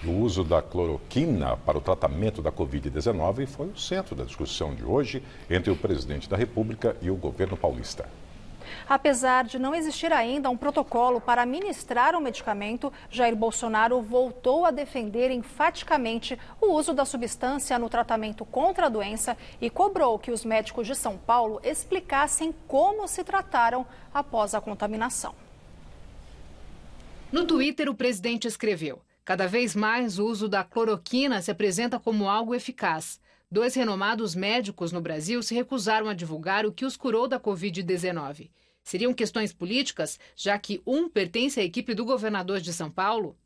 O uso da cloroquina para o tratamento da Covid-19 foi o centro da discussão de hoje entre o presidente da República e o governo paulista. Apesar de não existir ainda um protocolo para administrar o medicamento, Jair Bolsonaro voltou a defender enfaticamente o uso da substância no tratamento contra a doença e cobrou que os médicos de São Paulo explicassem como se trataram após a contaminação. No Twitter, o presidente escreveu: cada vez mais o uso da cloroquina se apresenta como algo eficaz. 2 renomados médicos no Brasil se recusaram a divulgar o que os curou da Covid-19. Seriam questões políticas, já que um pertence à equipe do governador de São Paulo?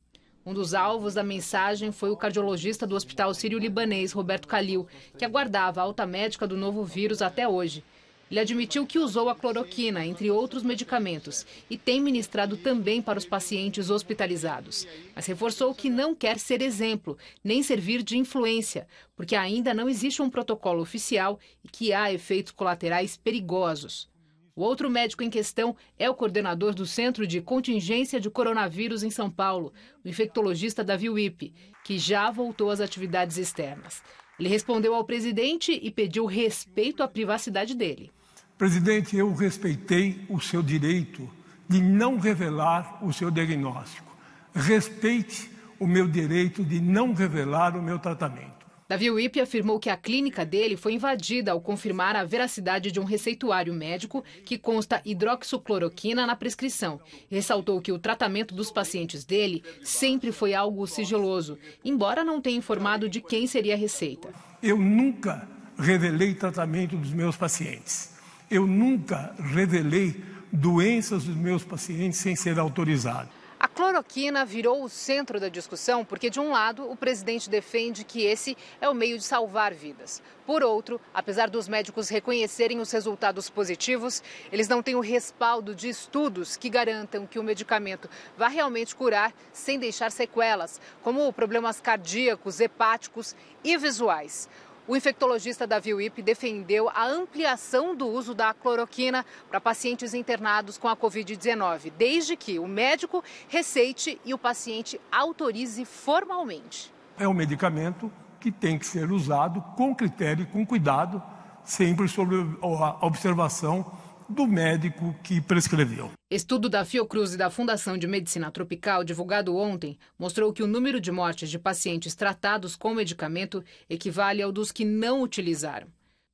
Um dos alvos da mensagem foi o cardiologista do Hospital Sírio-Libanês, Roberto Calil, que aguardava a alta médica do novo vírus até hoje. Ele admitiu que usou a cloroquina, entre outros medicamentos, e tem ministrado também para os pacientes hospitalizados. Mas reforçou que não quer ser exemplo, nem servir de influência, porque ainda não existe um protocolo oficial e que há efeitos colaterais perigosos. O outro médico em questão é o coordenador do Centro de Contingência de Coronavírus em São Paulo, o infectologista Davi Wippe, que já voltou às atividades externas. Ele respondeu ao presidente e pediu respeito à privacidade dele. Presidente, eu respeitei o seu direito de não revelar o seu diagnóstico. Respeite o meu direito de não revelar o meu tratamento. Davi Wippe afirmou que a clínica dele foi invadida ao confirmar a veracidade de um receituário médico que consta hidroxicloroquina na prescrição. E ressaltou que o tratamento dos pacientes dele sempre foi algo sigiloso, embora não tenha informado de quem seria a receita. Eu nunca revelei tratamento dos meus pacientes. Eu nunca revelei doenças dos meus pacientes sem ser autorizado. A cloroquina virou o centro da discussão porque, de um lado, o presidente defende que esse é o meio de salvar vidas. Por outro, apesar dos médicos reconhecerem os resultados positivos, eles não têm o respaldo de estudos que garantam que o medicamento vá realmente curar sem deixar sequelas, como problemas cardíacos, hepáticos e visuais. O infectologista Davi Wippe defendeu a ampliação do uso da cloroquina para pacientes internados com a Covid-19, desde que o médico receite e o paciente autorize formalmente. É um medicamento que tem que ser usado com critério e com cuidado, sempre sob a observação do médico que prescreveu. Estudo da Fiocruz e da Fundação de Medicina Tropical, divulgado ontem, mostrou que o número de mortes de pacientes tratados com medicamento equivale ao dos que não utilizaram.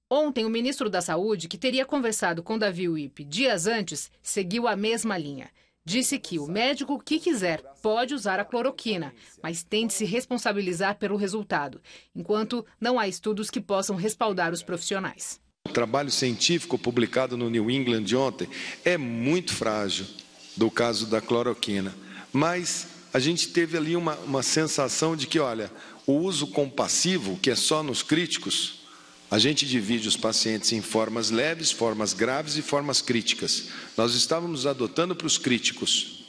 Ontem, o ministro da Saúde, que teria conversado com Davi Wippe dias antes, seguiu a mesma linha. Disse que o médico que quiser pode usar a cloroquina, mas tem de se responsabilizar pelo resultado, enquanto não há estudos que possam respaldar os profissionais. O trabalho científico publicado no New England de ontem é muito frágil do caso da cloroquina, mas a gente teve ali uma sensação de que, olha, o uso compassivo, que é só nos críticos, a gente divide os pacientes em formas leves, formas graves e formas críticas. Nós estávamos adotando para os críticos.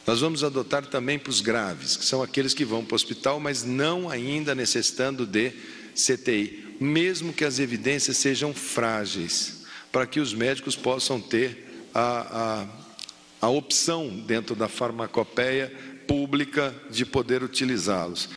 Nós vamos adotar também para os graves, que são aqueles que vão para o hospital, mas não ainda necessitando de CTI, mesmo que as evidências sejam frágeis, para que os médicos possam ter a opção dentro da farmacopeia pública de poder utilizá-los.